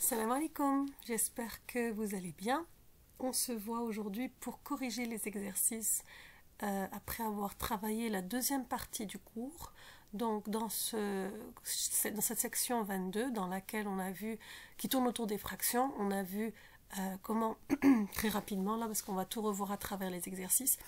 Salam alaikum, j'espère que vous allez bien. On se voit aujourd'hui pour corriger les exercices après avoir travaillé la deuxième partie du cours. Donc dans cette section 22 dans laquelle on a vu, qui tourne autour des fractions, on a vu comment, très rapidement là parce qu'on va tout revoir à travers les exercices,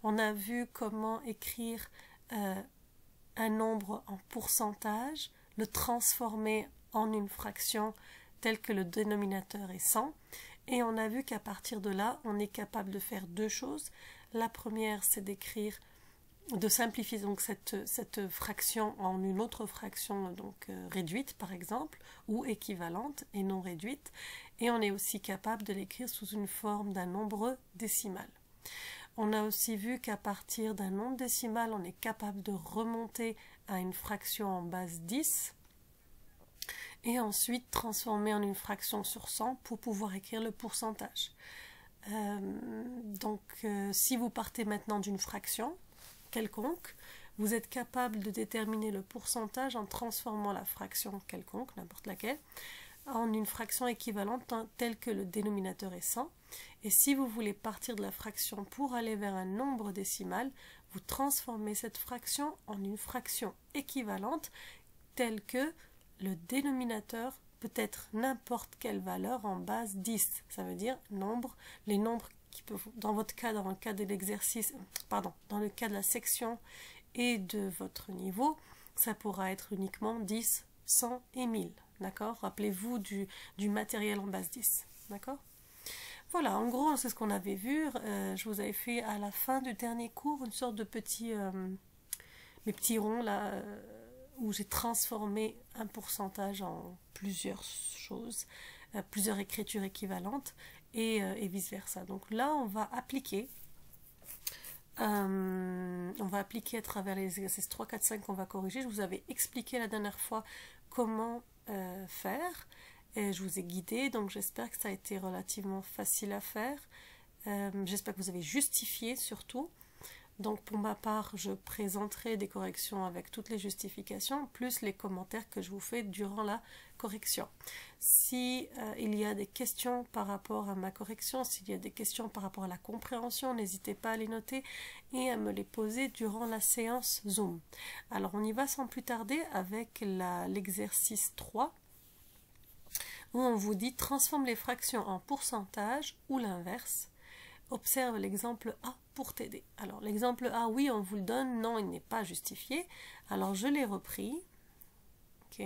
on a vu comment écrire un nombre en pourcentage, le transformer en une fraction tel que le dénominateur est 100, et on a vu qu'à partir de là, on est capable de faire deux choses. La première, c'est de simplifier donc cette fraction en une autre fraction donc réduite par exemple, ou équivalente et non réduite, et on est aussi capable de l'écrire sous une forme d'un nombre décimal. On a aussi vu qu'à partir d'un nombre décimal, on est capable de remonter à une fraction en base 10, et ensuite transformer en une fraction sur 100 pour pouvoir écrire le pourcentage. Si vous partez maintenant d'une fraction quelconque, vous êtes capable de déterminer le pourcentage en transformant la fraction quelconque, n'importe laquelle, en une fraction équivalente telle que le dénominateur est 100. Et si vous voulez partir de la fraction pour aller vers un nombre décimal, vous transformez cette fraction en une fraction équivalente telle que le dénominateur peut être n'importe quelle valeur en base 10. Ça veut dire les nombres qui peuvent, dans votre cas, dans le cas de l'exercice, dans le cas de la section et de votre niveau, ça pourra être uniquement 10, 100 et 1000. D'accord? Rappelez-vous du matériel en base 10. D'accord? Voilà, en gros, c'est ce qu'on avait vu. Je vous avais fait à la fin du dernier cours une sorte de mes petits ronds là, où j'ai transformé un pourcentage en plusieurs choses, plusieurs écritures équivalentes et vice-versa. Donc là, on va appliquer à travers les exercices 3, 4, 5 qu'on va corriger. Je vous avais expliqué la dernière fois comment faire et je vous ai guidé, donc j'espère que ça a été relativement facile à faire. J'espère que vous avez justifié surtout. Donc pour ma part, je présenterai des corrections avec toutes les justifications, plus les commentaires que je vous fais durant la correction. Si il y a des questions par rapport à ma correction, s'il y a des questions par rapport à la compréhension, n'hésitez pas à les noter et à me les poser durant la séance Zoom. Alors on y va sans plus tarder avec l'exercice 3, où on vous dit transforme les fractions en pourcentage ou l'inverse. Observe l'exemple A pour t'aider. Alors l'exemple A, oui, on vous le donne, non, il n'est pas justifié. Alors je l'ai repris. Ok.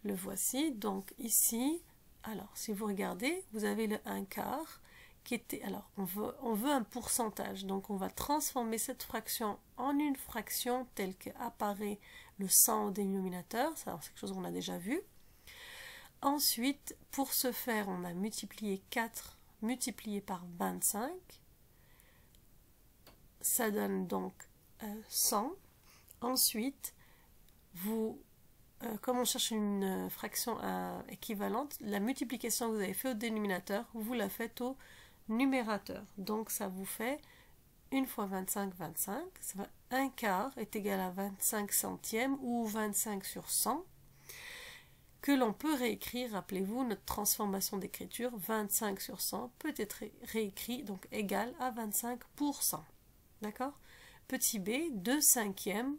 Le voici. Donc ici, alors si vous regardez, vous avez le 1/4 qui était. Alors on veut un pourcentage. Donc on va transformer cette fraction en une fraction telle qu'apparaît le 100 au dénominateur. C'est quelque chose qu'on a déjà vu. Ensuite, pour ce faire, on a multiplié 4 multiplié par 25, ça donne donc 100. Ensuite, comme on cherche une fraction équivalente, la multiplication que vous avez fait au dénominateur, vous la faites au numérateur. Donc ça vous fait 1 fois 25, 25. Ça va 1/4 est égal à 25 centièmes ou 25 sur 100. Que l'on peut réécrire, rappelez-vous, notre transformation d'écriture, 25 sur 100 peut être réécrit, donc égal à 25%. D'accord? Petit b, 2/5,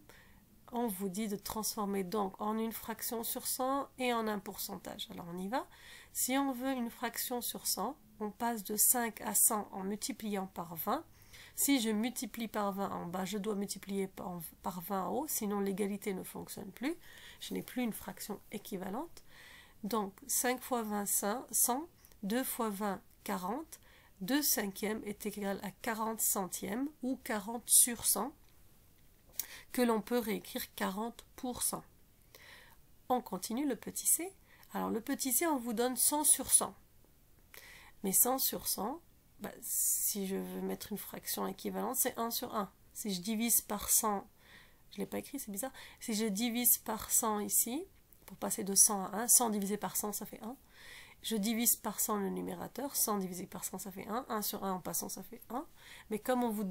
on vous dit de transformer donc en une fraction sur 100 et en un pourcentage. Alors on y va. Si on veut une fraction sur 100, on passe de 5 à 100 en multipliant par 20. Si je multiplie par 20 en bas, je dois multiplier par 20 en haut, sinon l'égalité ne fonctionne plus. Je n'ai plus une fraction équivalente. Donc 5 fois 20, 100, 2 fois 20, 40. 2/5 est égal à 40 centièmes ou 40 sur 100, que l'on peut réécrire 40%. On continue le petit c. Alors le petit c, on vous donne 100 sur 100. Mais 100 sur 100, si je veux mettre une fraction équivalente, c'est 1 sur 1. Si je divise par 100, je ne l'ai pas écrit, c'est bizarre. Si je divise par 100 ici, pour passer de 100 à 1, 100 divisé par 100, ça fait 1. Je divise par 100 le numérateur, 100 divisé par 100, ça fait 1. 1 sur 1 en passant, ça fait 1. Mais comme on vous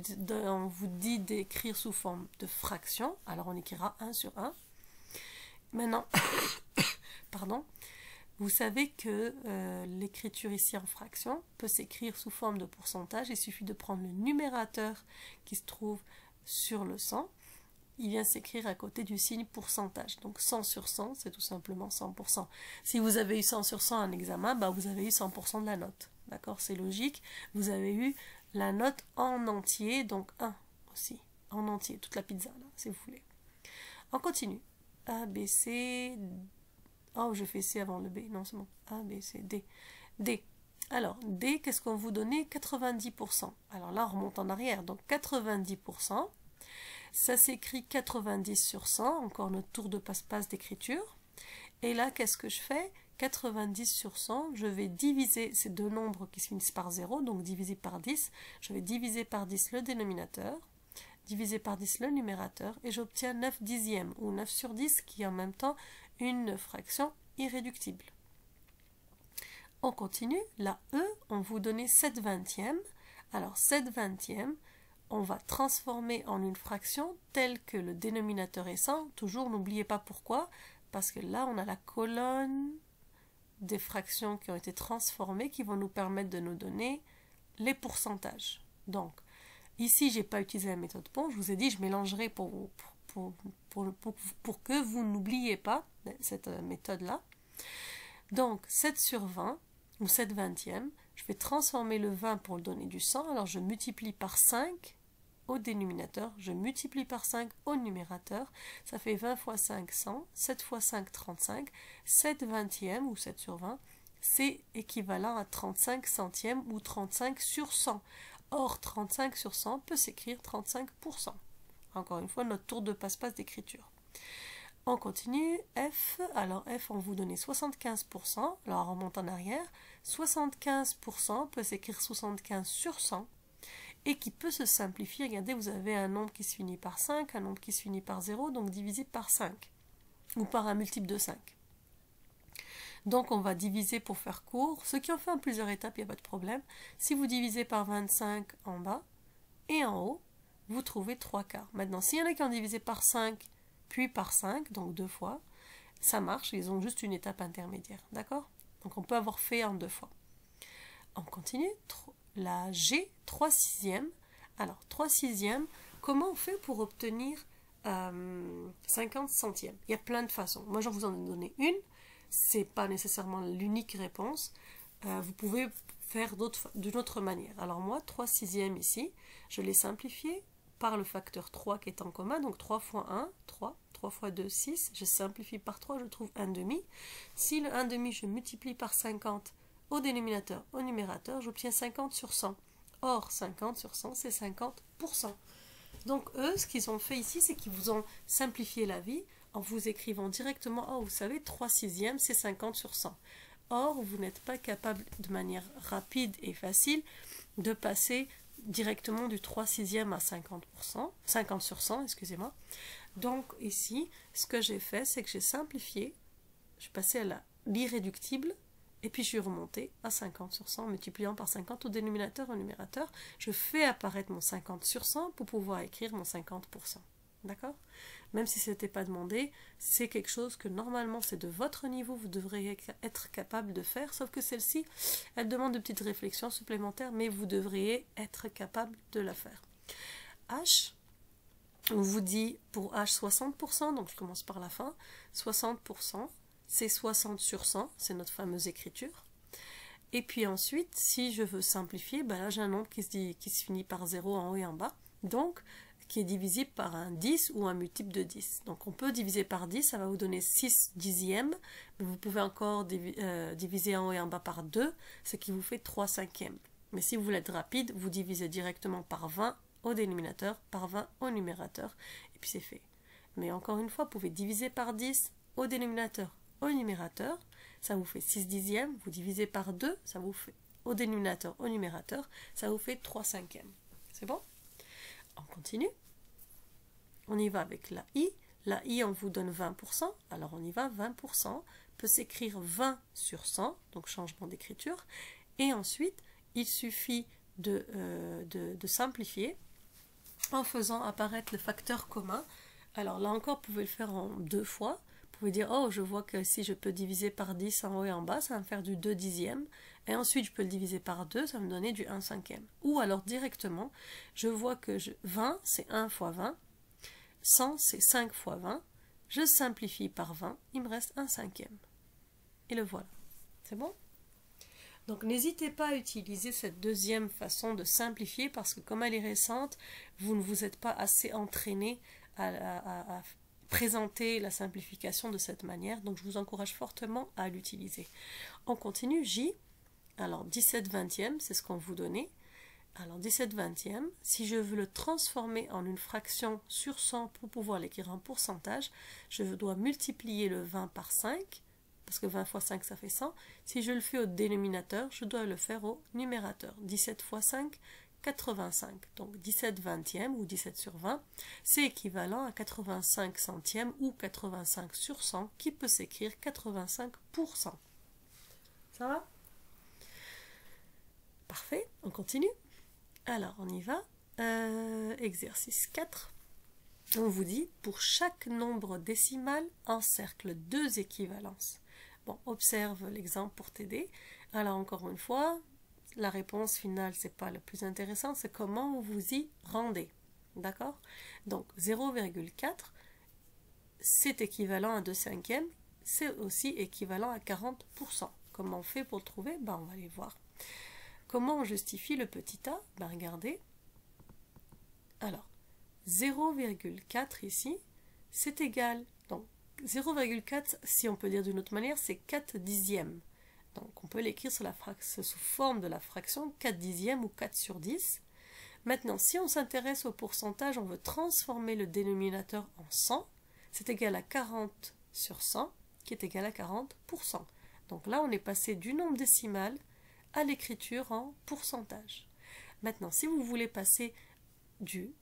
dit d'écrire sous forme de fraction, alors on écrira 1 sur 1. Maintenant, pardon, Vous savez que l'écriture ici en fraction peut s'écrire sous forme de pourcentage. Il suffit de prendre le numérateur qui se trouve sur le 100. Il vient s'écrire à côté du signe pourcentage. Donc 100 sur 100, c'est tout simplement 100%. Si vous avez eu 100 sur 100 en examen, bah vous avez eu 100% de la note. D'accord? C'est logique. Vous avez eu la note en entier, donc 1 aussi. En entier, toute la pizza, là, si vous voulez. On continue. A, B, C... Oh, je fais C avant le B. Non, c'est bon. A, B, C, D. D. Alors, D, qu'est-ce qu'on vous donnait? 90%. Alors là, on remonte en arrière. Donc, 90%. Ça s'écrit 90 sur 100. Encore notre tour de passe-passe d'écriture. Et là, qu'est-ce que je fais? 90 sur 100. Je vais diviser ces deux nombres qui se finissent par 0. Donc, diviser par 10. Je vais diviser par 10 le dénominateur. Diviser par 10 le numérateur. Et j'obtiens 9 dixièmes. Ou 9 sur 10 qui est en même temps une fraction irréductible. On continue. La E, on vous donnait 7 vingtièmes. Alors 7 vingtièmes, on va transformer en une fraction telle que le dénominateur est 100. Toujours, n'oubliez pas pourquoi. Parce que là, on a la colonne des fractions qui ont été transformées qui vont nous permettre de nous donner les pourcentages. Donc, ici, je n'ai pas utilisé la méthode Pont. Je vous ai dit, je mélangerai pour que vous n'oubliez pas cette méthode-là. Donc, 7 sur 20, ou 7 vingtièmes, je vais transformer le 20 pour le donner du 100. Alors, je multiplie par 5 au dénominateur, je multiplie par 5 au numérateur. Ça fait 20 fois 5, 100. 7 fois 5, 35. 7 vingtièmes, ou 7 sur 20, c'est équivalent à 35 centièmes, ou 35 sur 100. Or, 35 sur 100 peut s'écrire 35%. Encore une fois, notre tour de passe-passe d'écriture. On continue. F. Alors, F, on vous donnait 75%. Alors, on remonte en arrière. 75% peut s'écrire 75 sur 100 et qui peut se simplifier. Regardez, vous avez un nombre qui se finit par 5, un nombre qui se finit par 0, donc divisé par 5 ou par un multiple de 5. Donc, on va diviser pour faire court. Ceux qui ont fait en plusieurs étapes, il n'y a pas de problème. Si vous divisez par 25 en bas et en haut, vous trouvez 3 quarts. Maintenant, s'il y en a qui ont divisé par 5, puis par 5, donc 2 fois, ça marche, ils ont juste une étape intermédiaire, d'accord? Donc on peut avoir fait en 2 fois. On continue. La G, 3 sixièmes. Alors, 3 sixièmes, comment on fait pour obtenir 50 centièmes? Il y a plein de façons. Moi, je vous en ai donné une. C'est pas nécessairement l'unique réponse. Vous pouvez faire d'une autre manière. Alors moi, 3 sixièmes ici, je l'ai simplifié par le facteur 3 qui est en commun, donc 3 fois 1, 3, 3 fois 2, 6, je simplifie par 3, je trouve 1 demi. Si le 1 demi, je multiplie par 50 au dénominateur, au numérateur, j'obtiens 50 sur 100. Or, 50 sur 100, c'est 50%. Donc eux, ce qu'ils ont fait ici, c'est qu'ils vous ont simplifié la vie en vous écrivant directement, oh, vous savez, 3 sixièmes, c'est 50 sur 100. Or, vous n'êtes pas capable de manière rapide et facile de passer directement du 3 sixièmes à 50%, 50 sur 100, excusez-moi. Donc ici, ce que j'ai fait, c'est que j'ai simplifié, je suis passé à l'irréductible, et puis je suis remonté à 50 sur 100, multipliant par 50 au dénominateur, au numérateur. Je fais apparaître mon 50 sur 100 pour pouvoir écrire mon 50%. D'accord? Même si ce n'était pas demandé, c'est quelque chose que normalement c'est de votre niveau, vous devriez être capable de faire, sauf que celle-ci, elle demande de petites réflexions supplémentaires, mais vous devriez être capable de la faire. H, on vous dit pour H 60%, donc je commence par la fin, 60%, c'est 60 sur 100, c'est notre fameuse écriture. Et puis ensuite, si je veux simplifier, ben là j'ai un nombre qui se finit par 0 en haut et en bas, donc qui est divisible par un 10 ou un multiple de 10. Donc on peut diviser par 10, ça va vous donner 6 dixièmes, mais vous pouvez encore diviser en haut et en bas par 2, ce qui vous fait 3 cinquièmes. Mais si vous voulez être rapide, vous divisez directement par 20 au dénominateur, par 20 au numérateur, et puis c'est fait. Mais encore une fois, vous pouvez diviser par 10 au dénominateur, au numérateur, ça vous fait 6 dixièmes, vous divisez par 2, ça vous fait au dénominateur, au numérateur, ça vous fait 3 cinquièmes. C'est bon? On continue. On y va avec la I. La I, on vous donne 20%. Alors, on y va. 20% peut s'écrire 20 sur 100. Donc, changement d'écriture. Et ensuite, il suffit de simplifier en faisant apparaître le facteur commun. Alors, là encore, vous pouvez le faire en 2 fois. Vous pouvez dire, oh, je vois que si je peux diviser par 10 en haut et en bas, ça va me faire du 2 dixièmes. Et ensuite, je peux le diviser par 2, ça va me donner du 1 cinquième. Ou alors, directement, je vois que 20, c'est 1 fois 20. 100, c'est 5 fois 20. Je simplifie par 20, il me reste 1 cinquième. Et le voilà. C'est bon? Donc n'hésitez pas à utiliser cette deuxième façon de simplifier parce que comme elle est récente, vous ne vous êtes pas assez entraîné à présenter la simplification de cette manière. Donc je vous encourage fortement à l'utiliser. On continue. J. Alors 17 vingtièmes, c'est ce qu'on vous donnait. Alors 17 vingtièmes, si je veux le transformer en une fraction sur 100 pour pouvoir l'écrire en pourcentage, je dois multiplier le 20 par 5, parce que 20 fois 5 ça fait 100. Si je le fais au dénominateur, je dois le faire au numérateur. 17 fois 5, 85. Donc 17 vingtièmes ou 17 sur 20, c'est équivalent à 85 centièmes ou 85 sur 100 qui peut s'écrire 85%. Ça va? Parfait, on continue. Alors, on y va. Exercice 4. On vous dit, pour chaque nombre décimal, encercle 2 équivalences. Bon, observe l'exemple pour t'aider. Alors, encore une fois, la réponse finale, c'est pas le plus intéressant, c'est comment vous vous y rendez. D'accord? Donc, 0,4, c'est équivalent à 2 cinquièmes, c'est aussi équivalent à 40%. Comment on fait pour le trouver? Ben, on va aller voir. Comment on justifie le petit a? Ben regardez. Alors, 0,4 ici, c'est égal. Donc, 0,4, si on peut dire d'une autre manière, c'est 4 dixièmes. Donc, on peut l'écrire sous forme de la fraction 4 dixièmes ou 4 sur 10. Maintenant, si on s'intéresse au pourcentage, on veut transformer le dénominateur en 100. C'est égal à 40 sur 100, qui est égal à 40%. Donc là, on est passé du nombre décimal à l'écriture en pourcentage. Maintenant, si vous voulez passer du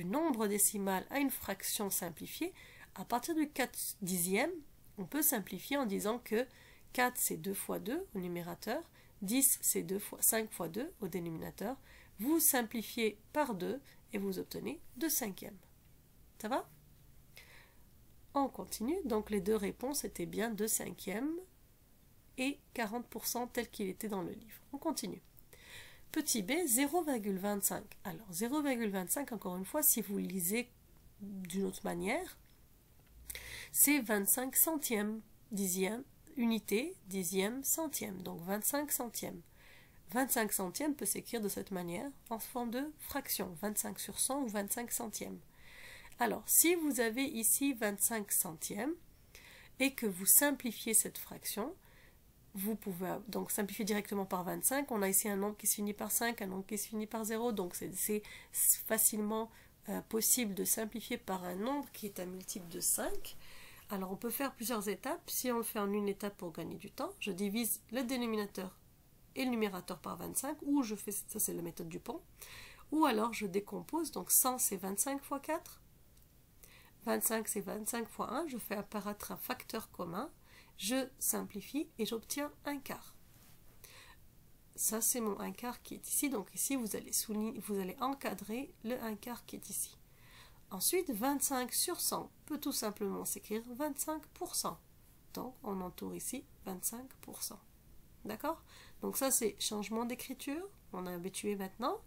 nombre décimal à une fraction simplifiée, à partir du 4 dixième, on peut simplifier en disant que 4 c'est 2 fois 2 au numérateur, 10 c'est 5 fois 2 au dénominateur. Vous simplifiez par 2 et vous obtenez 2 cinquièmes. Ça va? On continue. Donc les deux réponses étaient bien 2 cinquièmes et 40% tel qu'il était dans le livre. On continue. Petit b, 0,25. Alors 0,25, encore une fois, si vous le lisez d'une autre manière, c'est 25 centièmes, dixième, unité, dixième, centième. Donc 25 centièmes. 25 centièmes peut s'écrire de cette manière, en forme de fraction, 25 sur 100 ou 25 centièmes. Alors, si vous avez ici 25 centièmes et que vous simplifiez cette fraction, vous pouvez donc simplifier directement par 25. On a ici un nombre qui se finit par 5, un nombre qui se finit par 0. Donc c'est facilement possible de simplifier par un nombre qui est un multiple de 5. Alors on peut faire plusieurs étapes. Si on le fait en une étape pour gagner du temps, je divise le dénominateur et le numérateur par 25. Ou je fais, ça c'est la méthode du pont. Ou alors je décompose. Donc 100 c'est 25 fois 4. 25 c'est 25 fois 1. Je fais apparaître un facteur commun. Je simplifie et j'obtiens un quart. Ça, c'est mon 1 quart qui est ici. Donc ici, vous allez encadrer le 1 quart qui est ici. Ensuite, 25 sur 100 peut tout simplement s'écrire 25%. Donc, on entoure ici 25%. D'accord? Donc ça, c'est changement d'écriture. On est habitué maintenant.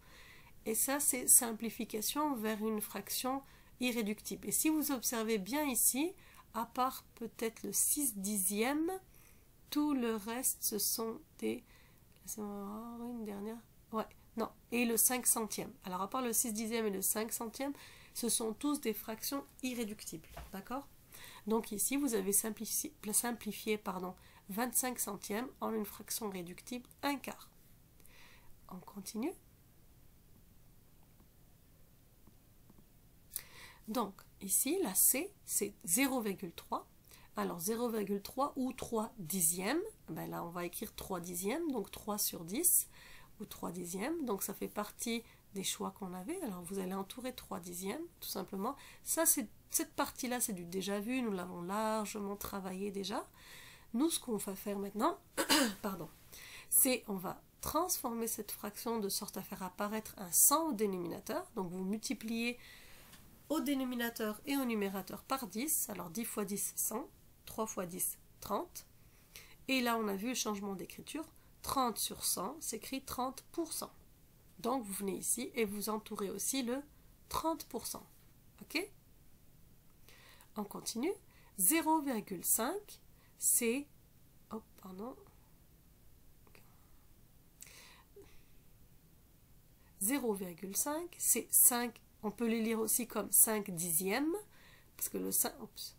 Et ça, c'est simplification vers une fraction irréductible. Et si vous observez bien ici, à part peut-être le 6 dixième, tout le reste ce sont des... une dernière... Ouais, non, et le 5 centième. Alors à part le 6 dixième et le 5 centième, ce sont tous des fractions irréductibles, d'accord? Donc ici, vous avez simplifié 25 centièmes en une fraction réductible 1 quart. On continue. Donc, ici, la C, c'est 0,3. Alors, 0,3 ou 3 dixièmes. Ben là, on va écrire 3 dixièmes, donc 3 sur 10, ou 3 dixièmes. Donc, ça fait partie des choix qu'on avait. Alors, vous allez entourer 3 dixièmes, tout simplement. Ça, cette partie-là, c'est du déjà vu. Nous l'avons largement travaillé déjà. Nous, ce qu'on va faire maintenant, pardon, c'est on va transformer cette fraction de sorte à faire apparaître un 100 au dénominateur. Donc, vous multipliez au dénominateur et au numérateur par 10. Alors 10 fois 10, 100. 3 fois 10, 30. Et là, on a vu le changement d'écriture. 30 sur 100 s'écrit 30%. Donc, vous venez ici et vous entourez aussi le 30%. OK? On continue. 0,5, c'est... Oh, pardon. 0,5, c'est 5. On peut les lire aussi comme 5 dixièmes. Parce que le 5... Oups,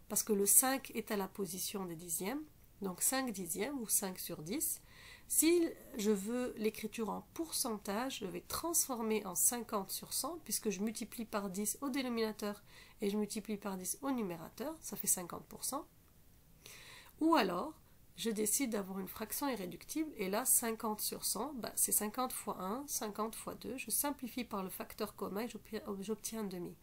parce que le 5 est à la position des dixièmes. Donc 5 dixièmes ou 5 sur 10. Si je veux l'écriture en pourcentage, je vais transformer en 50 sur 100 puisque je multiplie par 10 au dénominateur et je multiplie par 10 au numérateur, ça fait 50%. Ou alors, je décide d'avoir une fraction irréductible et là 50 sur 100, c'est 50 fois 1, 50 fois 2, je simplifie par le facteur commun et j'obtiens un demi.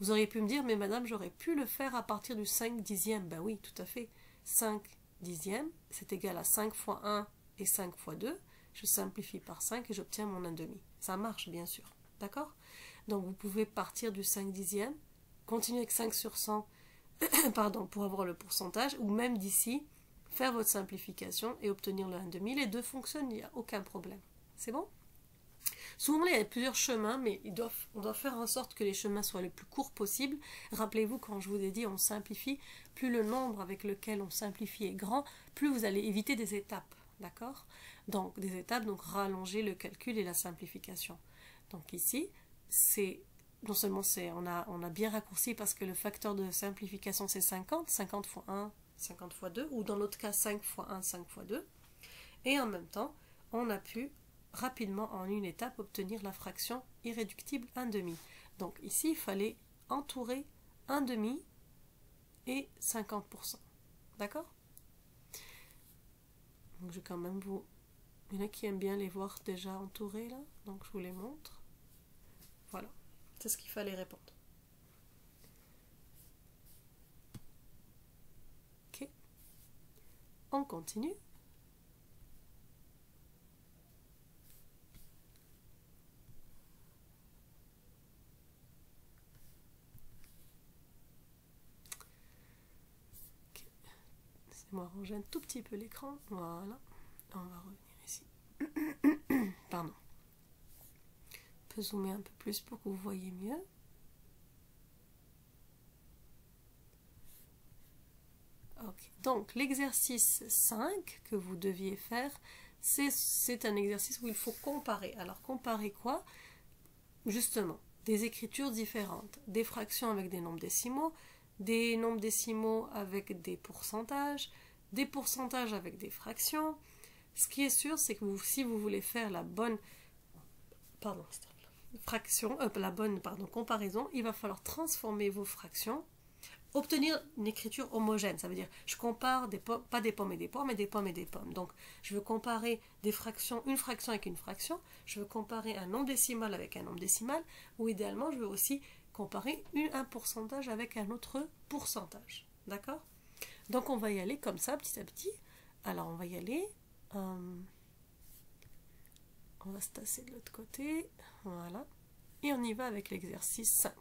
Vous auriez pu me dire, mais madame, j'aurais pu le faire à partir du 5 dixième. Ben oui, tout à fait. 5 dixièmes, c'est égal à 5 fois 1 et 5 fois 2. Je simplifie par 5 et j'obtiens mon 1,5. Ça marche, bien sûr. D'accord? Donc, vous pouvez partir du 5 dixième, continuer avec 5 sur 100 pardon, pour avoir le pourcentage, ou même d'ici, faire votre simplification et obtenir le 1,5. Les deux fonctionnent, il n'y a aucun problème. C'est bon? Souvent, il y a plusieurs chemins, mais on doit faire en sorte que les chemins soient le plus courts possible. Rappelez-vous, quand je vous ai dit on simplifie, plus le nombre avec lequel on simplifie est grand, plus vous allez éviter des étapes. D'accord? Donc, des étapes, donc rallonger le calcul et la simplification. Donc ici, c'est non seulement on a bien raccourci parce que le facteur de simplification c'est 50, 50 fois 1, 50 fois 2, ou dans l'autre cas 5 fois 1, 5 fois 2. Et en même temps, on a pu rapidement en une étape obtenir la fraction irréductible 1,5. Donc ici, il fallait entourer 1,5 et 50%. D'accord? Donc je vais quand même vous... Il y en a qui aiment bien les voir déjà entourés là, donc je vous les montre. Voilà, c'est ce qu'il fallait répondre. Ok, on continue. Laissez-moi ranger un tout petit peu l'écran. Voilà, on va revenir ici. Pardon. Je peux zoomer un peu plus pour que vous voyez mieux. Okay. Donc, l'exercice 5 que vous deviez faire, c'est un exercice où il faut comparer. Alors, comparer quoi? Justement, des écritures différentes, des fractions avec des nombres décimaux avec des pourcentages avec des fractions. Ce qui est sûr, c'est que si vous voulez faire la bonne comparaison, il va falloir transformer vos fractions, obtenir une écriture homogène. Ça veut dire, je compare pas des pommes et des pommes, mais des pommes et des pommes. Donc, je veux comparer des fractions, une fraction avec une fraction. Je veux comparer un nombre décimal avec un nombre décimal. Ou idéalement, je veux aussi comparer un pourcentage avec un autre pourcentage. D'accord? Donc, on va y aller comme ça, petit à petit. Alors, on va y aller. On va se tasser de l'autre côté. Voilà. Et on y va avec l'exercice 5.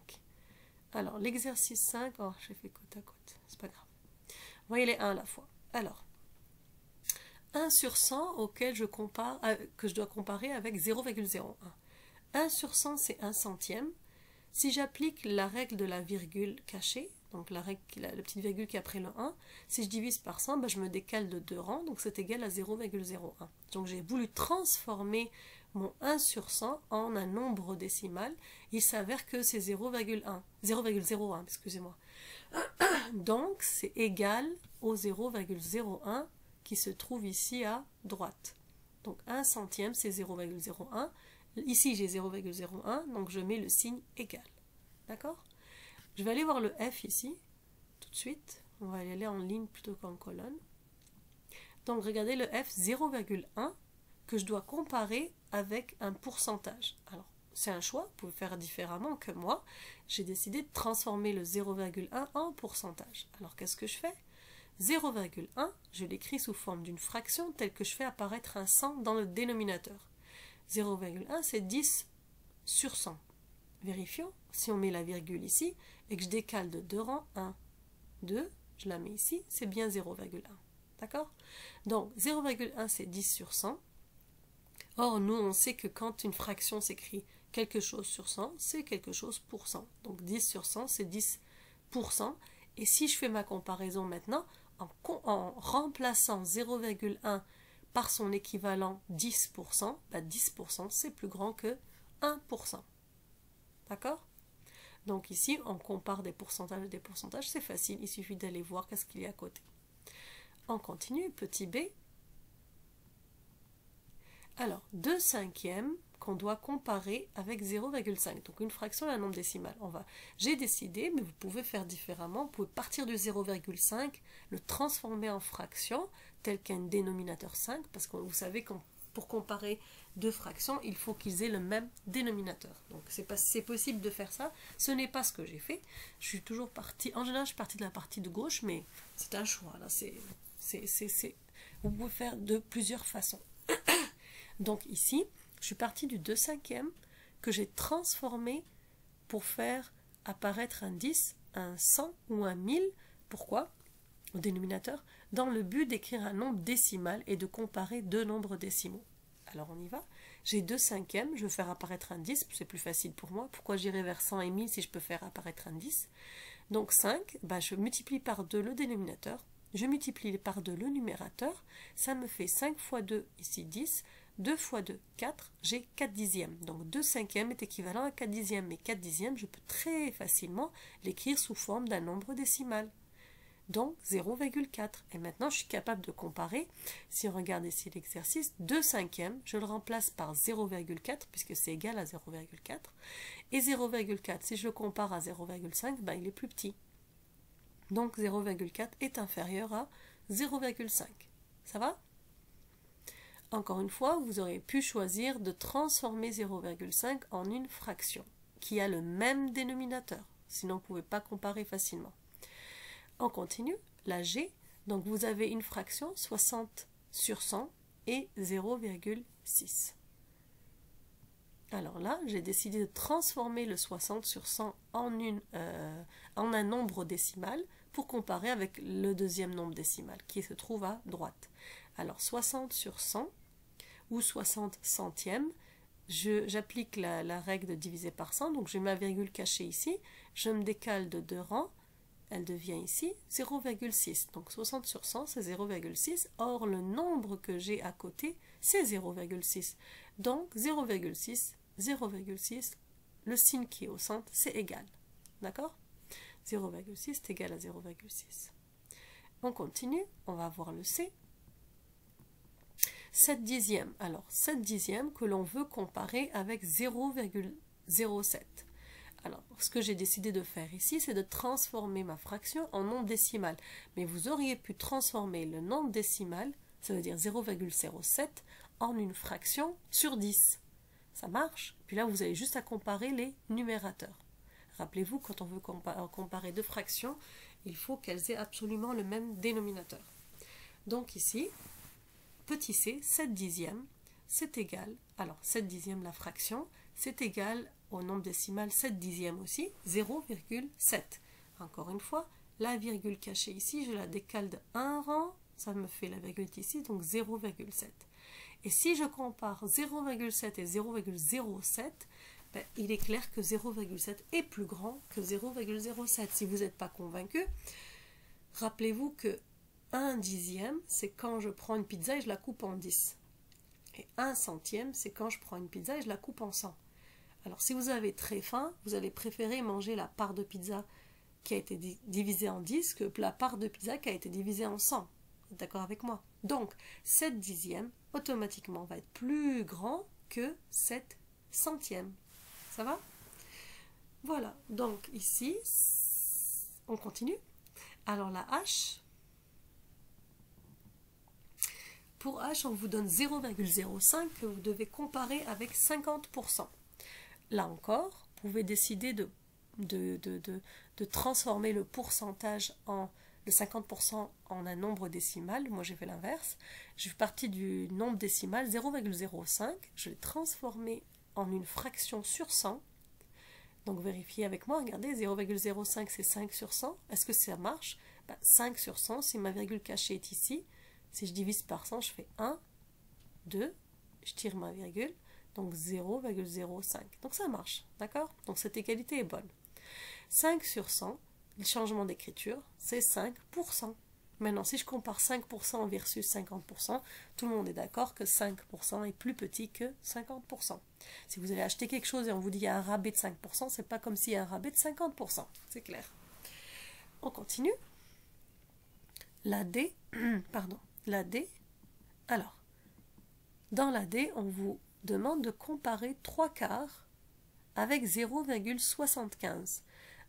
Alors, l'exercice 5, oh, j'ai fait côte à côte, c'est pas grave. On va y aller un à la fois. Alors, 1 sur 100 auquel que je dois comparer avec 0,01. 1 sur 100, c'est 1 centième. Si j'applique la règle de la virgule cachée, donc la petite virgule qui est après le 1, si je divise par 100, je me décale de 2 rangs, donc c'est égal à 0,01. Donc j'ai voulu transformer mon 1 sur 100 en un nombre décimal. Il s'avère que c'est 0,01, excusez-moi. Donc c'est égal au 0,01 qui se trouve ici à droite. Donc 1 centième, c'est 0,01. Ici, j'ai 0,01, donc je mets le signe égal. D'accord? Je vais aller voir le F ici, tout de suite. On va y aller en ligne plutôt qu'en colonne. Donc, regardez le F 0,1 que je dois comparer avec un pourcentage. Alors, c'est un choix, vous pouvez faire différemment que moi. J'ai décidé de transformer le 0,1 en pourcentage. Alors, qu'est-ce que je fais? 0,1, je l'écris sous forme d'une fraction telle que je fais apparaître un 100 dans le dénominateur. 0,1, c'est 10 sur 100. Vérifions, si on met la virgule ici et que je décale de 2 rangs, 1, 2, je la mets ici, c'est bien 0,1. D'accord? Donc 0,1 c'est 10 sur 100. Or, nous, on sait que quand une fraction s'écrit quelque chose sur 100, c'est quelque chose pour 100. Donc 10 sur 100, c'est 10%. Et si je fais ma comparaison maintenant, en remplaçant 0,1 par son équivalent 10%, bah 10% c'est plus grand que 1%. D'accord? Donc ici, on compare des pourcentages et des pourcentages, c'est facile, il suffit d'aller voir qu'est-ce qu'il y a à côté. On continue, petit b. Alors, 2 cinquièmes qu'on doit comparer avec 0,5. Donc une fraction et un nombre décimal. J'ai décidé, mais vous pouvez faire différemment. Vous pouvez partir du 0,5, le transformer en fraction, tel qu'un dénominateur 5, parce que vous savez que pour comparer deux fractions, il faut qu'ils aient le même dénominateur. Donc c'est possible de faire ça. Ce n'est pas ce que j'ai fait. Je suis toujours partie, en général je suis partie de la partie de gauche, mais c'est un choix. Là, vous pouvez faire de plusieurs façons. Donc ici, je suis partie du 2 cinquièmes que j'ai transformé pour faire apparaître un 10, un 100 ou un 1000. Pourquoi? Au dénominateur, dans le but d'écrire un nombre décimal et de comparer deux nombres décimaux. Alors on y va. J'ai 2 cinquièmes, je veux faire apparaître un 10, c'est plus facile pour moi. Pourquoi j'irai vers 100 et 1000 si je peux faire apparaître un 10? Donc 5, je multiplie par 2 le dénominateur, je multiplie par 2 le numérateur, ça me fait 5 fois 2, ici 10, 2 fois 2, 4, j'ai 4 dixièmes. Donc 2 cinquièmes est équivalent à 4 dixièmes. Mais 4 dixièmes, je peux très facilement l'écrire sous forme d'un nombre décimal. Donc 0,4. Et maintenant, je suis capable de comparer. Si on regarde ici l'exercice, 2 cinquièmes, je le remplace par 0,4 puisque c'est égal à 0,4. Et 0,4, si je le compare à 0,5, il est plus petit. Donc 0,4 est inférieur à 0,5. Ça va ? Encore une fois, vous aurez pu choisir de transformer 0,5 en une fraction qui a le même dénominateur. Sinon, vous ne pouvez pas comparer facilement. On continue. La G, donc vous avez une fraction 60 sur 100 et 0,6. Alors là, j'ai décidé de transformer le 60 sur 100 en un nombre décimal pour comparer avec le deuxième nombre décimal qui se trouve à droite. Alors 60 sur 100 ou 60 centièmes, j'applique la règle de diviser par 100, donc j'ai ma virgule cachée ici, je me décale de 2 rangs, elle devient ici 0,6. Donc 60 sur 100 c'est 0,6, or le nombre que j'ai à côté c'est 0,6. Donc 0,6, 0,6, le signe qui est au centre c'est égal. D'accord? 0,6 est égal à 0,6. On continue, on va voir le C. 7 dixièmes. Alors, 7 dixièmes que l'on veut comparer avec 0,07. Alors, ce que j'ai décidé de faire ici, c'est de transformer ma fraction en nombre décimal. Mais vous auriez pu transformer le nombre décimal, ça veut dire 0,07, en une fraction sur 10. Ça marche. Puis là, vous avez juste à comparer les numérateurs. Rappelez-vous, quand on veut comparer deux fractions, il faut qu'elles aient absolument le même dénominateur. Donc ici, petit c, 7 dixièmes, c'est égal, alors 7 dixièmes la fraction, c'est égal au nombre décimal 7 dixièmes aussi, 0,7. Encore une fois, la virgule cachée ici, je la décale de 1 rang, ça me fait la virgule ici, donc 0,7. Et si je compare 0,7 et 0,07, il est clair que 0,7 est plus grand que 0,07. Si vous n'êtes pas convaincu, rappelez-vous que 1 dixième, c'est quand je prends une pizza et je la coupe en 10. Et 1 centième, c'est quand je prends une pizza et je la coupe en 100. Alors, si vous avez très faim, vous allez préférer manger la part de pizza qui a été divisée en 10 que la part de pizza qui a été divisée en 100. Vous êtes d'accord avec moi? Donc, 7 dixièmes, automatiquement, va être plus grand que 7 centièmes. Ça va? Voilà. Donc, ici, on continue. Alors, la H... Pour H, on vous donne 0,05 que vous devez comparer avec 50%. Là encore, vous pouvez décider de transformer le pourcentage le 50% en un nombre décimal. Moi, j'ai fait l'inverse. Je suis partie du nombre décimal 0,05. Je l'ai transformé en une fraction sur 100. Donc, vérifiez avec moi. Regardez, 0,05, c'est 5 sur 100. Est-ce que ça marche? 5 sur 100, si ma virgule cachée est ici, si je divise par 100, je fais 1, 2, je tire ma virgule, donc 0,05. Donc ça marche, d'accord? Donc cette égalité est bonne. 5 sur 100, le changement d'écriture, c'est 5%. Maintenant, si je compare 5% versus 50%, tout le monde est d'accord que 5% est plus petit que 50%. Si vous allez acheter quelque chose et on vous dit qu'il y a un rabais de 5%, c'est pas comme s'il y a un rabais de 50%. C'est clair. On continue. La D, pardon, la D. Alors, dans la D, on vous demande de comparer 3 quarts avec 0,75.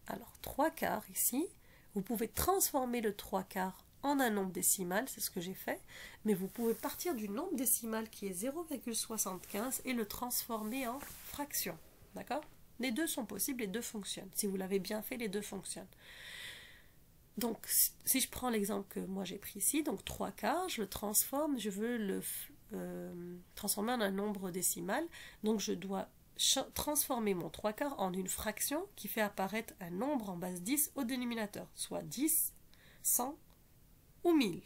Alors, 3 quarts ici, vous pouvez transformer le 3 quarts en un nombre décimal, c'est ce que j'ai fait, mais vous pouvez partir du nombre décimal qui est 0,75 et le transformer en fraction, d'accord? Les deux sont possibles, les deux fonctionnent. Si vous l'avez bien fait, les deux fonctionnent. Donc, si je prends l'exemple que moi j'ai pris ici, donc 3 quarts, je le transforme, je veux le transformer en un nombre décimal, donc je dois transformer mon 3 quarts en une fraction qui fait apparaître un nombre en base 10 au dénominateur, soit 10, 100 ou 1000.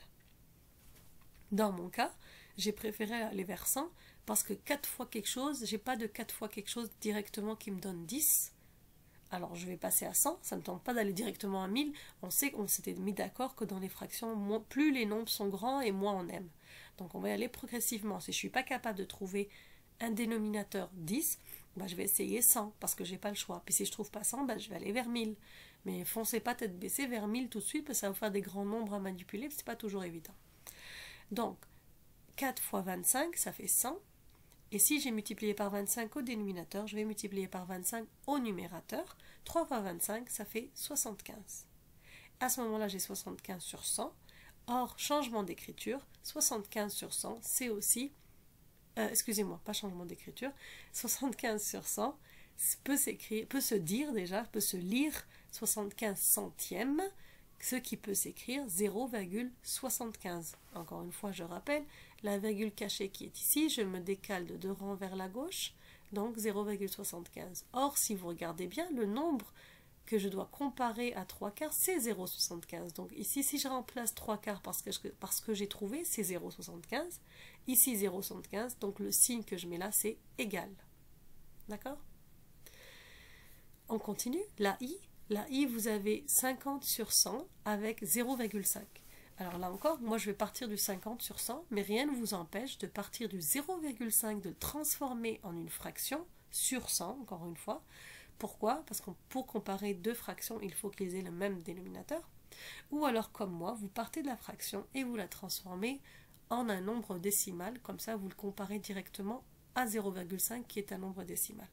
Dans mon cas, j'ai préféré aller vers 100 parce que 4 fois quelque chose, j'ai pas de 4 fois quelque chose directement qui me donne 10. Alors je vais passer à 100, ça ne tente pas d'aller directement à 1000. On sait qu'on s'était mis d'accord que dans les fractions, plus les nombres sont grands et moins on aime. Donc on va y aller progressivement. Si je ne suis pas capable de trouver un dénominateur 10, bah, je vais essayer 100 parce que je n'ai pas le choix. Puis si je ne trouve pas 100, bah, je vais aller vers 1000. Mais foncez pas tête baissée vers 1000 tout de suite parce que ça va vous faire des grands nombres à manipuler, ce n'est pas toujours évident. Donc 4 fois 25, ça fait 100. Et si j'ai multiplié par 25 au dénominateur, je vais multiplier par 25 au numérateur. 3 fois 25, ça fait 75. À ce moment-là, j'ai 75 sur 100. Or, changement d'écriture, 75 sur 100, c'est aussi... excusez-moi, pas changement d'écriture. 75 sur 100 peut se lire 75 centièmes, ce qui peut s'écrire 0,75. Encore une fois, je rappelle, la virgule cachée qui est ici, je me décale de 2 rangs vers la gauche, donc 0,75. Or, si vous regardez bien, le nombre que je dois comparer à 3 quarts, c'est 0,75. Donc ici, si je remplace 3 quarts parce que j'ai trouvé, c'est 0,75. Ici, 0,75. Donc le signe que je mets là, c'est égal. D'accord? On continue. La I, vous avez 50 sur 100 avec 0,5. Alors là encore, moi je vais partir du 50 sur 100, mais rien ne vous empêche de partir du 0,5, de le transformer en une fraction sur 100, encore une fois. Pourquoi? Parce que pour comparer deux fractions, il faut qu'ils aient le même dénominateur. Ou alors, comme moi, vous partez de la fraction et vous la transformez en un nombre décimal. Comme ça, vous le comparez directement à 0,5 qui est un nombre décimal.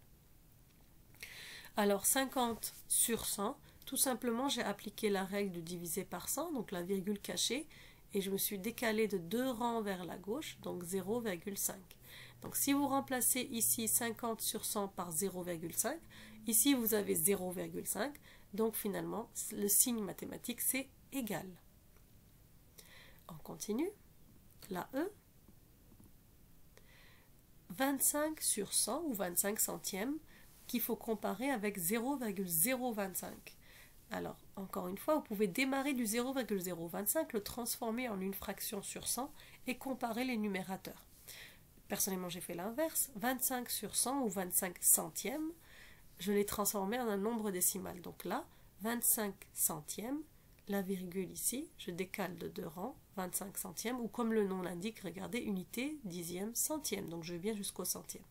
Alors, 50 sur 100, tout simplement, j'ai appliqué la règle de diviser par 100, donc la virgule cachée, et je me suis décalé de 2 rangs vers la gauche, donc 0,5. Donc, si vous remplacez ici 50 sur 100 par 0,5, ici, vous avez 0,5. Donc, finalement, le signe mathématique, c'est égal. On continue. La E. 25 sur 100 ou 25 centièmes qu'il faut comparer avec 0,025. Alors, encore une fois, vous pouvez démarrer du 0,025, le transformer en une fraction sur 100 et comparer les numérateurs. Personnellement, j'ai fait l'inverse. 25 sur 100 ou 25 centièmes, je l'ai transformé en un nombre décimal. Donc là, 25 centièmes, la virgule ici, je décale de 2 rangs, 25 centièmes, ou comme le nom l'indique, regardez, unité, dixième, centième. Donc je vais bien jusqu'au centième.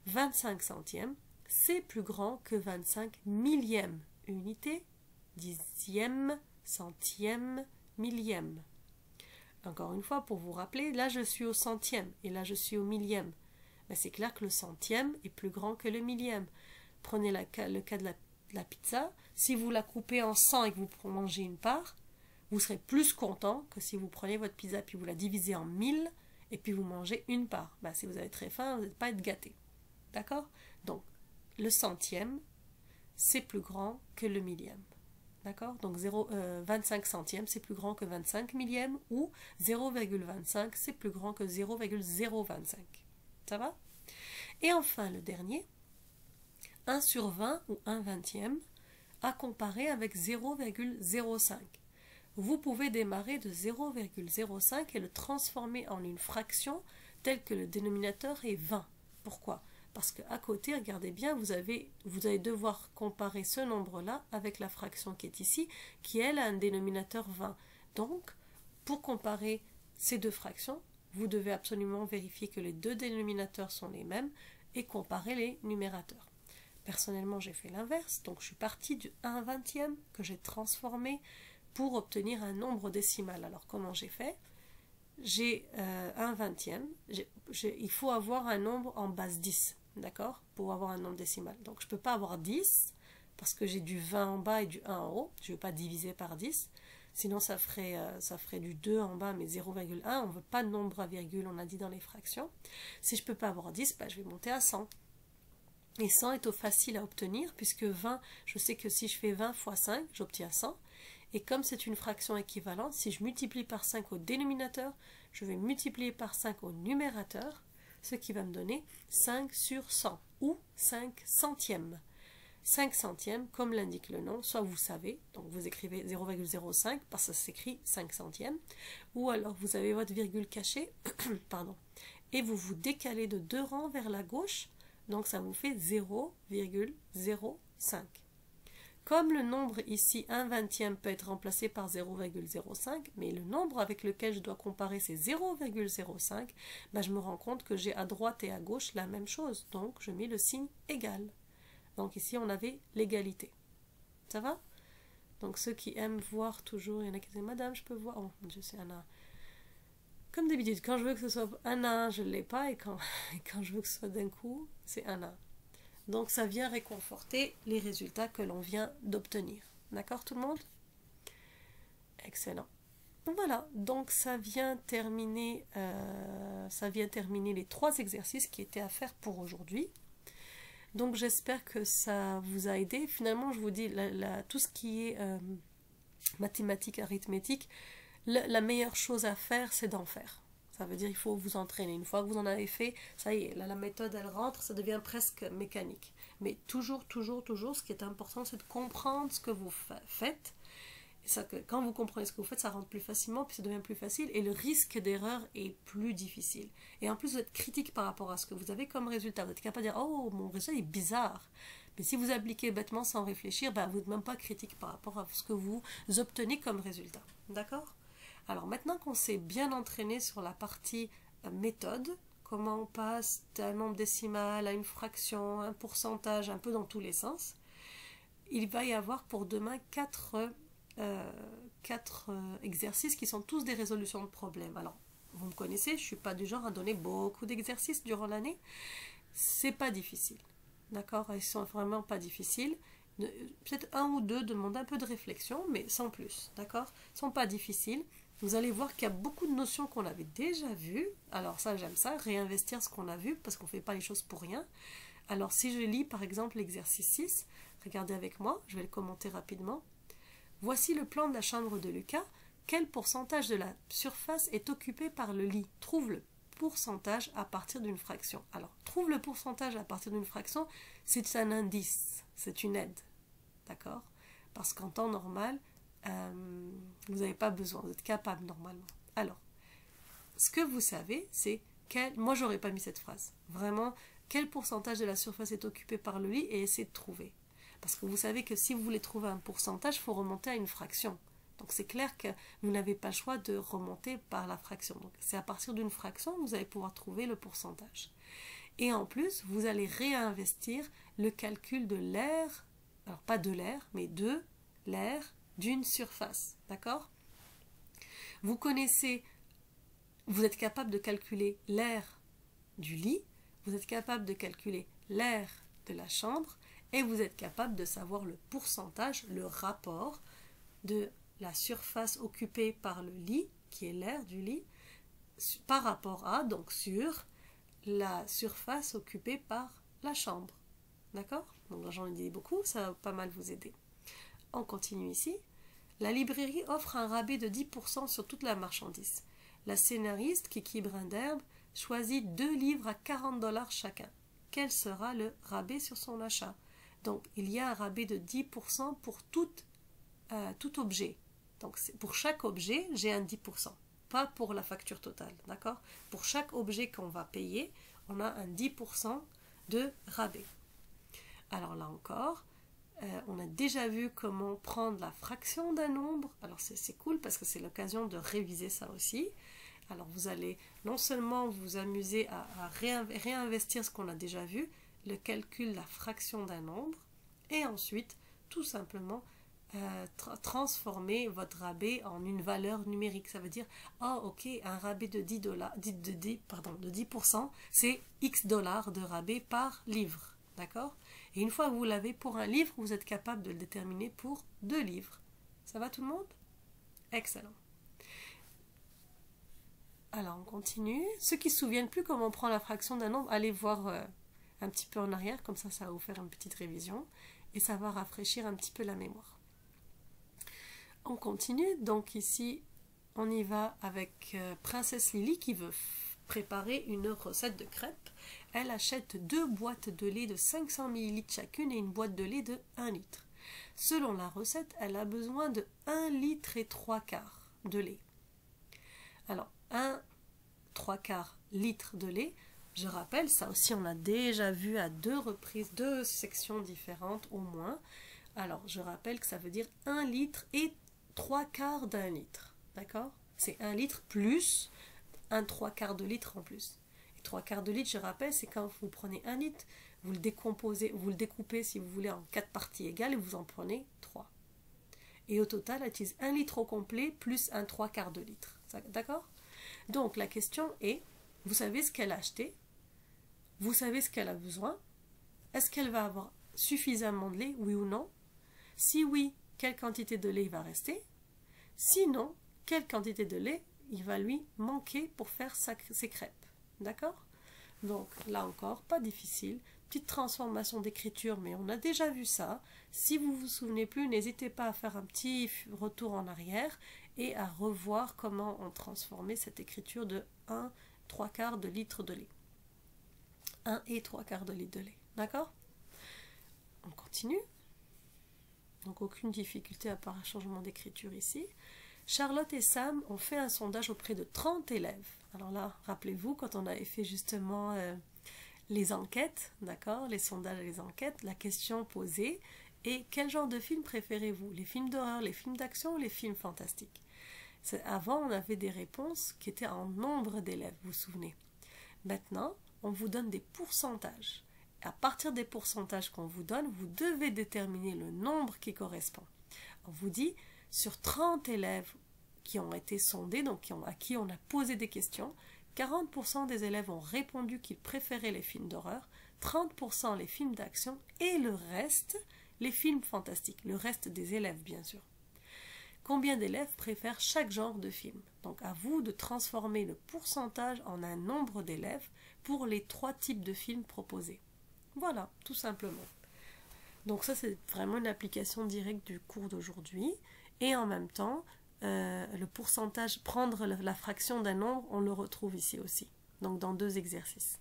25 centièmes, c'est plus grand que 25 millièmes. Unité, dixième, centième, millième. Encore une fois, pour vous rappeler, là je suis au centième et là je suis au millième. Mais c'est clair que le centième est plus grand que le millième. Prenez le cas de la pizza. Si vous la coupez en 100 et que vous mangez une part, vous serez plus content que si vous prenez votre pizza puis vous la divisez en 1000 et puis vous mangez une part. Ben, si vous avez très faim, vous n'allez pas être gâté. D'accord? Donc, le centième, c'est plus grand que le millième. D'accord? Donc 25 centièmes, c'est plus grand que 25 millièmes, ou 0,25, c'est plus grand que 0,025. Ça va? Et enfin, le dernier, 1 sur 20 ou 1 vingtième, à comparer avec 0,05. vous pouvez démarrer de 0,05 et le transformer en une fraction telle que le dénominateur est 20. Pourquoi? Parce qu'à côté, regardez bien, vous allez devoir comparer ce nombre-là avec la fraction qui est ici, qui elle a un dénominateur 20. Donc, pour comparer ces deux fractions, vous devez absolument vérifier que les deux dénominateurs sont les mêmes et comparer les numérateurs. Personnellement, j'ai fait l'inverse, donc je suis partie du 1/20 que j'ai transformé pour obtenir un nombre décimal. Alors, comment j'ai fait? J'ai 1/20, il faut avoir un nombre en base 10, d'accord, pour avoir un nombre décimal. Donc, je ne peux pas avoir 10, parce que j'ai du 20 en bas et du 1 en haut. Je ne veux pas diviser par 10. Sinon, ça ferait du 2 en bas, mais 0,1. On ne veut pas de nombre à virgule, on a dit dans les fractions. Si je ne peux pas avoir 10, je vais monter à 100. Et 100 est facile à obtenir, puisque 20, je sais que si je fais 20 fois 5, j'obtiens 100. Et comme c'est une fraction équivalente, si je multiplie par 5 au dénominateur, je vais multiplier par 5 au numérateur, ce qui va me donner 5 sur 100, ou 5 centièmes. 5 centièmes, comme l'indique le nom, soit vous savez, donc vous écrivez 0,05 parce que ça s'écrit 5 centièmes, ou alors vous avez votre virgule cachée, pardon, et vous vous décalez de 2 rangs vers la gauche, donc ça vous fait 0,05. Comme le nombre ici, 1/20 peut être remplacé par 0,05, mais le nombre avec lequel je dois comparer c'est 0,05, je me rends compte que j'ai à droite et à gauche la même chose, donc je mets le signe égal. Donc ici on avait l'égalité. Ça va? Donc ceux qui aiment voir toujours, il y en a qui disent Madame, je peux voir. Oh mon Dieu, c'est un A. Comme d'habitude, quand je veux que ce soit un A, je ne l'ai pas, et quand je veux que ce soit d'un coup, c'est un A. Donc ça vient réconforter les résultats que l'on vient d'obtenir. D'accord tout le monde? Excellent. Voilà, donc ça vient terminer les 3 exercices qui étaient à faire pour aujourd'hui. Donc j'espère que ça vous a aidé. Finalement, je vous dis, tout ce qui est mathématiques, arithmétique, la meilleure chose à faire, c'est d'en faire. Ça veut dire qu'il faut vous entraîner. Une fois que vous en avez fait, ça y est, là, la méthode, elle rentre, ça devient presque mécanique. Mais toujours, ce qui est important, c'est de comprendre ce que vous faites. Et ça, quand vous comprenez ce que vous faites, ça rentre plus facilement, puis ça devient plus facile, et le risque d'erreur est plus difficile. Et en plus, vous êtes critique par rapport à ce que vous avez comme résultat. Vous êtes capable de dire « Oh, mon résultat est bizarre ». Mais si vous appliquez bêtement sans réfléchir, vous n'êtes même pas critique par rapport à ce que vous obtenez comme résultat. D'accord ? Alors maintenant qu'on s'est bien entraîné sur la partie méthode, comment on passe d'un nombre décimal à une fraction, un pourcentage, un peu dans tous les sens, il va y avoir pour demain 4 exercices qui sont tous des résolutions de problèmes. Alors, vous me connaissez, je ne suis pas du genre à donner beaucoup d'exercices durant l'année. C'est pas difficile. D'accord? Ils sont vraiment pas difficiles. Peut-être 1 ou 2 demandent un peu de réflexion, mais sans plus. D'accord? Ils ne sont pas difficiles. Vous allez voir qu'il y a beaucoup de notions qu'on avait déjà vues. Alors ça, j'aime ça, réinvestir ce qu'on a vu, parce qu'on ne fait pas les choses pour rien. Alors si je lis par exemple l'exercice 6, regardez avec moi, je vais le commenter rapidement. Voici le plan de la chambre de Lucas. Quel pourcentage de la surface est occupé par le lit? Trouve le pourcentage à partir d'une fraction. Alors, trouve le pourcentage à partir d'une fraction, c'est un indice, c'est une aide. D'accord? Parce qu'en temps normal, vous n'avez pas besoin, vous êtes capable normalement. Alors, ce que vous savez, c'est moi j'aurais pas mis cette phrase. Vraiment, quel pourcentage de la surface est occupé par le lit et essayez de trouver. Parce que vous savez que si vous voulez trouver un pourcentage, il faut remonter à une fraction. Donc c'est clair que vous n'avez pas le choix de remonter par la fraction. Donc c'est à partir d'une fraction que vous allez pouvoir trouver le pourcentage. Et en plus, vous allez réinvestir le calcul de l'aire, alors pas de l'aire, mais de l'aire d'une surface. D'accord? Vous connaissez, vous êtes capable de calculer l'aire du lit, vous êtes capable de calculer l'aire de la chambre, et vous êtes capable de savoir le pourcentage, le rapport de la surface occupée par le lit, qui est l'aire du lit, par rapport à, donc sur la surface occupée par la chambre. D'accord? Donc j'en ai dit beaucoup, ça va pas mal vous aider. On continue ici. La librairie offre un rabais de 10% sur toute la marchandise. La scénariste, Kiki Brinderbe, choisit 2 livres à 40 $ chacun. Quel sera le rabais sur son achat? Donc il y a un rabais de 10% pour tout objet. Donc pour chaque objet, j'ai un 10%, pas pour la facture totale, d'accord? Pour chaque objet qu'on va payer, on a un 10% de rabais. Alors là encore, on a déjà vu comment prendre la fraction d'un nombre. Alors c'est cool parce que c'est l'occasion de réviser ça aussi. Alors vous allez non seulement vous amuser à réinvestir ce qu'on a déjà vu, le calcul, la fraction d'un nombre, et ensuite tout simplement transformer votre rabais en une valeur numérique. Ça veut dire, oh ok, un rabais de 10%, c'est X dollars de rabais par livre. D'accord? Et une fois que vous l'avez pour un livre, vous êtes capable de le déterminer pour 2 livres. Ça va tout le monde? Excellent. Alors on continue. Ceux qui ne se souviennent plus comment on prend la fraction d'un nombre, allez voir un petit peu en arrière, comme ça va vous faire une petite révision et ça va rafraîchir un petit peu la mémoire. On continue, donc ici on y va avec Princesse Lily qui veut préparer une recette de crêpes. Elle achète 2 boîtes de lait de 500 ml chacune et une boîte de lait de 1 litre. Selon la recette, elle a besoin de 1 litre et 3 quarts de lait. Alors, 3 quarts litre de lait, je rappelle, ça aussi on a déjà vu à 2 reprises, 2 sections différentes au moins. Alors, je rappelle que ça veut dire 1 litre et 3 quarts d'un litre. D'accord? C'est 1 litre plus un 3 quarts de litre en plus. Et 3 quarts de litre, je rappelle, c'est quand vous prenez 1 litre, vous le décomposez, vous le découpez si vous voulez en 4 parties égales et vous en prenez 3. Et au total, elle utilise 1 litre au complet plus un 3 quarts de litre. D'accord? Donc la question est, vous savez ce qu'elle a acheté? Vous savez ce qu'elle a besoin? Est-ce qu'elle va avoir suffisamment de lait, oui ou non? Si oui, quelle quantité de lait il va rester? Sinon, quelle quantité de lait il va lui manquer pour faire ses crêpes? D'accord? Donc là encore, pas difficile. Petite transformation d'écriture, mais on a déjà vu ça. Si vous ne vous souvenez plus, n'hésitez pas à faire un petit retour en arrière et à revoir comment on transformait cette écriture de 1 3 quarts de litre de lait. 1 et 3 quarts de litre de lait. D'accord? On continue. Donc aucune difficulté à part un changement d'écriture ici. Charlotte et Sam ont fait un sondage auprès de 30 élèves. Alors là, rappelez-vous, quand on avait fait justement les enquêtes, d'accord, les sondages et les enquêtes, la question posée est quel genre de film préférez-vous? Les films d'horreur, les films d'action ou les films fantastiques? Avant, on avait des réponses qui étaient en nombre d'élèves, vous vous souvenez. Maintenant, on vous donne des pourcentages. À partir des pourcentages qu'on vous donne, vous devez déterminer le nombre qui correspond. On vous dit, sur 30 élèves qui ont été sondés, donc à qui on a posé des questions, 40% des élèves ont répondu qu'ils préféraient les films d'horreur, 30% les films d'action et le reste, les films fantastiques. Le reste des élèves, bien sûr. Combien d'élèves préfèrent chaque genre de film? Donc à vous de transformer le pourcentage en un nombre d'élèves pour les 3 types de films proposés. Voilà, tout simplement. Donc ça, c'est vraiment une application directe du cours d'aujourd'hui. Et en même temps, le pourcentage, prendre la fraction d'un nombre, on le retrouve ici aussi. Donc dans 2 exercices.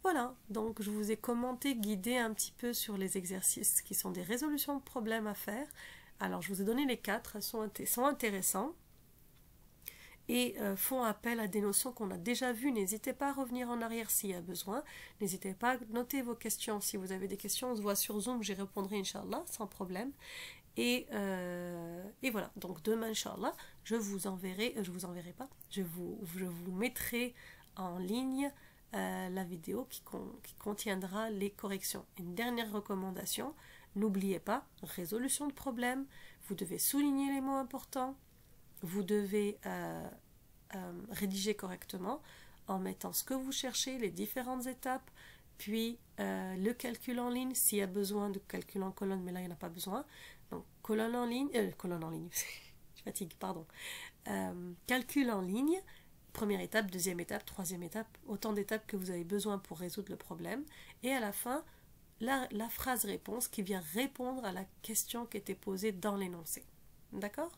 Voilà, donc je vous ai commenté, guidé un petit peu sur les exercices qui sont des résolutions de problèmes à faire. Alors je vous ai donné les 4, elles sont intéressants et font appel à des notions qu'on a déjà vues. N'hésitez pas à revenir en arrière s'il y a besoin. N'hésitez pas à noter vos questions. Si vous avez des questions, on se voit sur Zoom, j'y répondrai Inch'Allah, sans problème. Et voilà, donc demain, Inch'Allah, je vous mettrai en ligne la vidéo qui contiendra les corrections. Une dernière recommandation, n'oubliez pas, résolution de problème, vous devez souligner les mots importants, vous devez rédiger correctement en mettant ce que vous cherchez, les différentes étapes, puis le calcul en ligne, s'il y a besoin de calcul en colonne, mais là il n'y en a pas besoin. Donc colonne en ligne, je fatigue, pardon. Calcul en ligne, première étape, deuxième étape, troisième étape, autant d'étapes que vous avez besoin pour résoudre le problème. Et à la fin, la phrase réponse qui vient répondre à la question qui était posée dans l'énoncé. D'accord?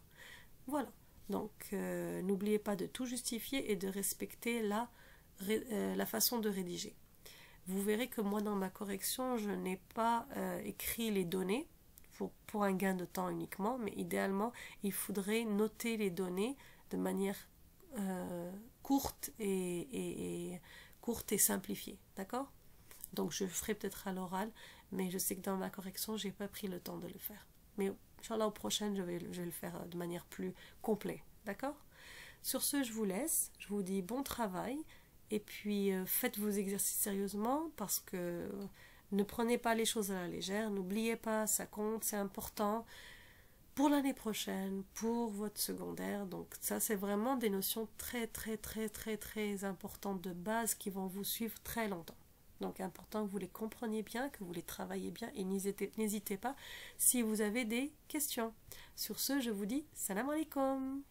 Voilà. Donc n'oubliez pas de tout justifier et de respecter la façon de rédiger. Vous verrez que moi dans ma correction, je n'ai pas écrit les données. pour un gain de temps uniquement, mais idéalement, il faudrait noter les données de manière courte courte et simplifiée, d'accord? Donc je ferai peut-être à l'oral, mais je sais que dans ma correction, j'ai pas pris le temps de le faire. Mais Inch'Allah, au prochain, je vais le faire de manière plus complète, d'accord? Sur ce, je vous laisse, je vous dis bon travail, et puis faites vos exercices sérieusement, parce que ne prenez pas les choses à la légère, n'oubliez pas, ça compte, c'est important pour l'année prochaine, pour votre secondaire. Donc ça, c'est vraiment des notions très importantes de base qui vont vous suivre très longtemps. Donc important que vous les compreniez bien, que vous les travaillez bien, et n'hésitez pas si vous avez des questions. Sur ce, je vous dis salam alaikum.